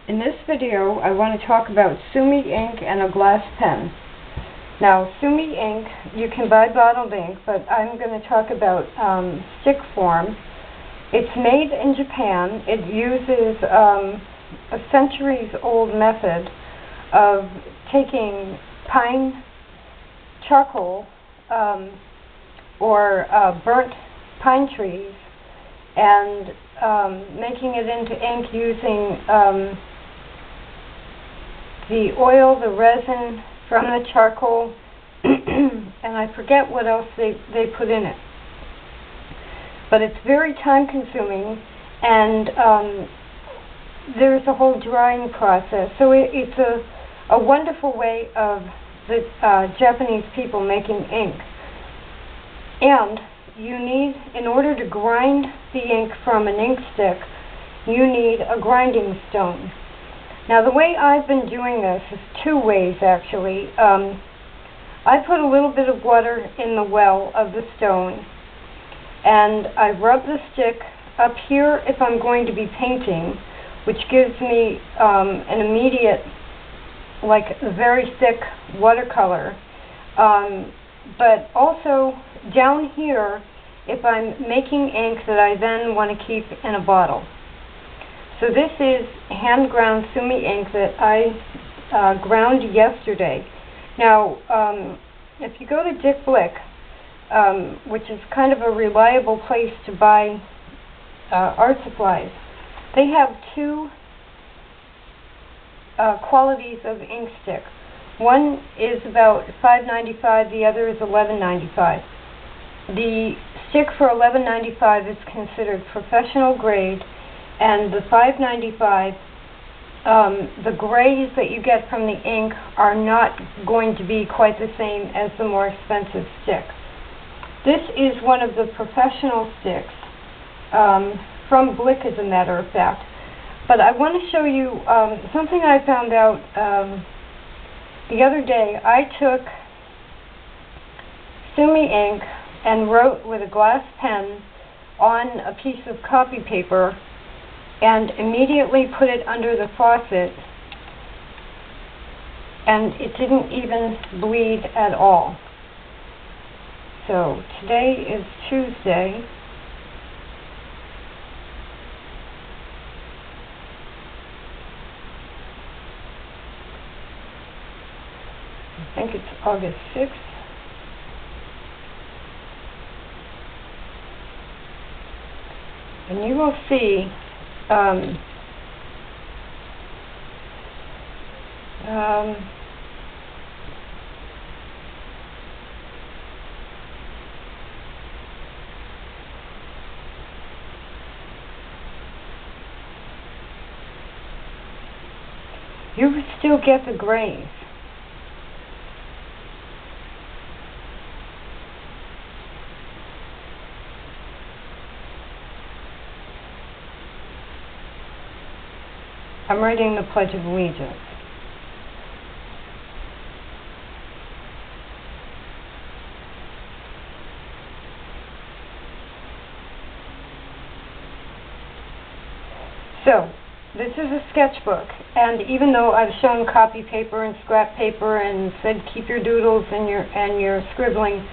In this video, I want to talk about Sumi ink and a glass pen. Now, Sumi ink, you can buy bottled ink, but I'm going to talk about stick form. It's made in Japan. It uses a centuries-old method of taking pine charcoal or burnt pine trees and making it into ink using the oil, the resin from the charcoal, and I forget what else they put in it. But it's very time consuming, and there's a whole drying process. So it's a wonderful way of the Japanese people making ink. And you need, in order to grind the ink from an ink stick, you need a grinding stone. Now, the way I've been doing this is two ways, actually. I put a little bit of water in the well of the stone, and I rub the stick up here if I'm going to be painting, which gives me an immediate, like, very thick watercolor. But also down here if I'm making ink that I then want to keep in a bottle. So this is hand-ground Sumi ink that I ground yesterday. Now, if you go to Dick Blick, which is kind of a reliable place to buy art supplies, they have two qualities of ink stick. One is about $5.95, the other is $11.95. The stick for $11.95 is considered professional grade, and the $5.95, the grays that you get from the ink are not going to be quite the same as the more expensive stick. This is one of the professional sticks from Blick, as a matter of fact. But I want to show you something I found out the other day. I took Sumi ink and wrote with a glass pen on a piece of copy paper and immediately put it under the faucet, and it didn't even bleed at all. So today is Tuesday. I think it's August 6th. And you will see you would still get the grays. I'm writing the Pledge of Allegiance. So, this is a sketchbook, and even though I've shown copy paper and scrap paper and said keep your doodles and your scribbling,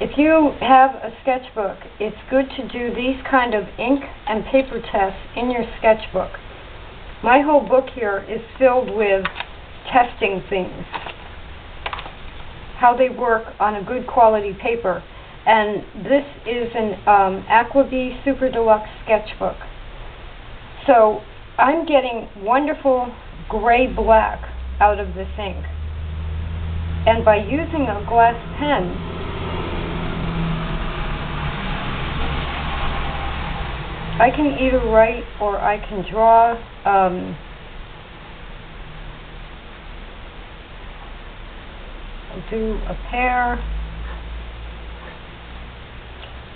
if you have a sketchbook, it's good to do these kind of ink and paper tests in your sketchbook. My whole book here is filled with testing things, how they work on a good quality paper. And this is an Aqua-B Super Deluxe sketchbook. So I'm getting wonderful gray-black out of this ink. And by using a glass pen, I can either write or I can draw. I'll do a pear.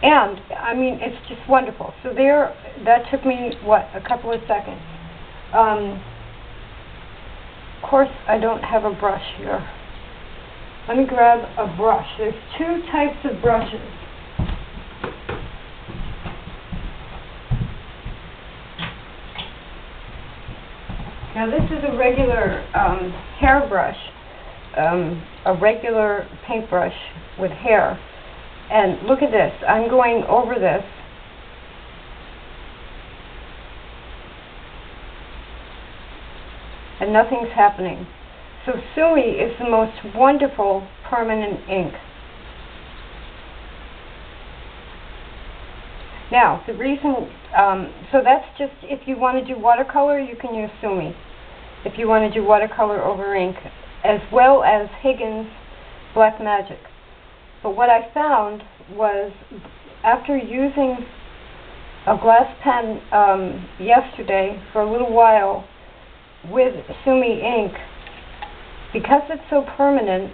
And, I mean, it's just wonderful. So there, that took me, what, a couple of seconds. Of course, I don't have a brush here. Let me grab a brush. There's two types of brushes. Now this is a regular hairbrush, a regular paintbrush with hair. And look at this. I'm going over this. And nothing's happening. So Sumi is the most wonderful permanent ink. Now, the reason, so that's just, if you want to do watercolor, you can use Sumi. If you want to do watercolor over ink, as well as Higgins Black Magic. But what I found was, after using a glass pen yesterday for a little while with Sumi ink, because it's so permanent,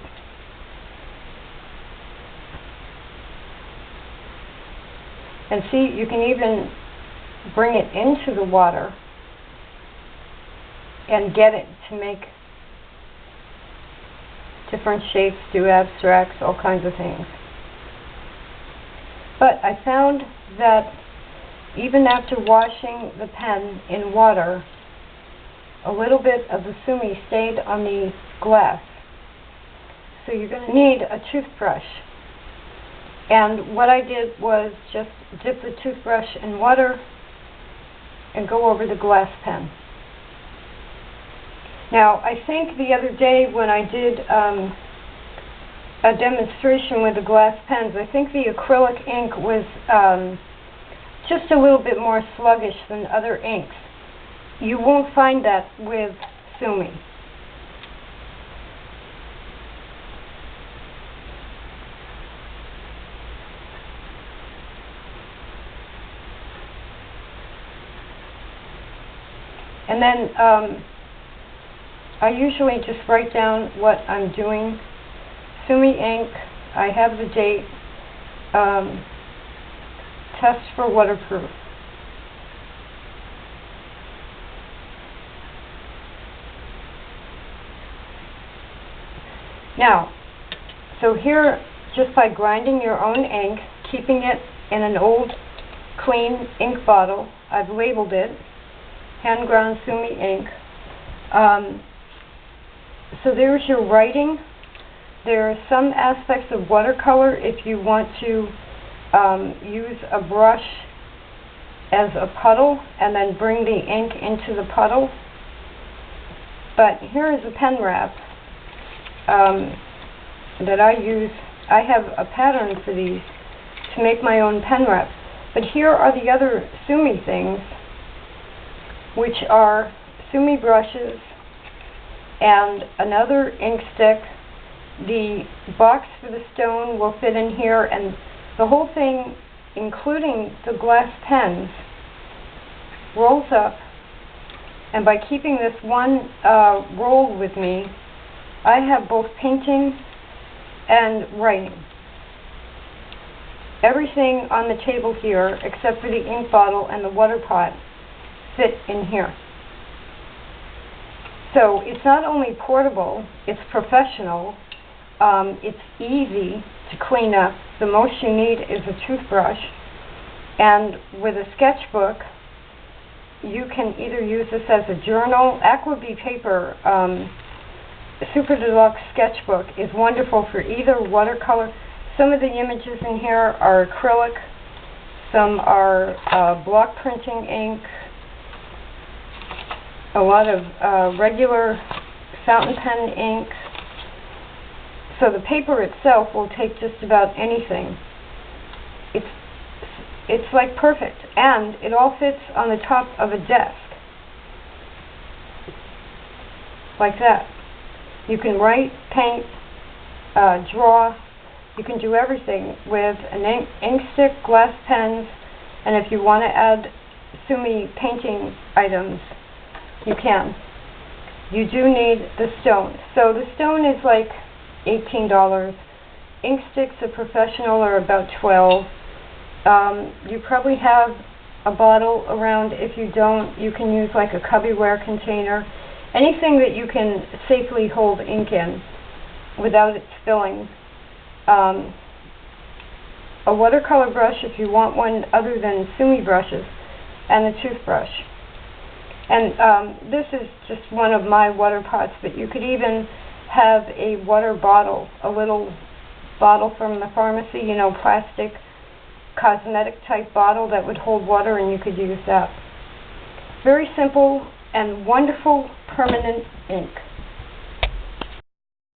and see, you can even bring it into the water and get it to make different shapes, do abstracts, all kinds of things. But I found that even after washing the pen in water, a little bit of the Sumi stayed on the glass. So you're going to need a toothbrush. And what I did was just dip the toothbrush in water and go over the glass pen. Now, I think the other day when I did a demonstration with the glass pens, I think the acrylic ink was just a little bit more sluggish than other inks. You won't find that with Sumi. And then I usually just write down what I'm doing. Sumi ink, I have the date, test for waterproof. Now, so here, just by grinding your own ink, keeping it in an old, clean ink bottle, I've labeled it, hand-ground Sumi ink. So there's your writing. There are some aspects of watercolor if you want to use a brush as a puddle and then bring the ink into the puddle. But here is a pen wrap that I use. I have a pattern for these to make my own pen wraps. But here are the other Sumi things, which are Sumi brushes and another ink stick. The box for the stone will fit in here, and the whole thing, including the glass pens, rolls up. And by keeping this one roll with me, I have both painting and writing. Everything on the table here, except for the ink bottle and the water pot, fit in here. So it's not only portable, it's professional, it's easy to clean up. The most you need is a toothbrush, and with a sketchbook, you can either use this as a journal. Aqua B paper Super Deluxe sketchbook is wonderful for either watercolor. Some of the images in here are acrylic, some are block printing ink, a lot of regular fountain pen ink. So the paper itself will take just about anything. It's like perfect, and it all fits on the top of a desk, like that. You can write, paint, draw. You can do everything with an ink stick, glass pens, and if you want to add Sumi painting items, you can. You do need the stone. So the stone is like $18. Ink sticks, a professional, are about $12. You probably have a bottle around. If you don't, you can use like a cubbyware container. Anything that you can safely hold ink in without it spilling. A watercolor brush if you want one other than Sumi brushes, and a toothbrush. And this is just one of my water pots, but you could even have a water bottle, a little bottle from the pharmacy, you know, plastic cosmetic type bottle that would hold water, and you could use that. Very simple and wonderful permanent ink.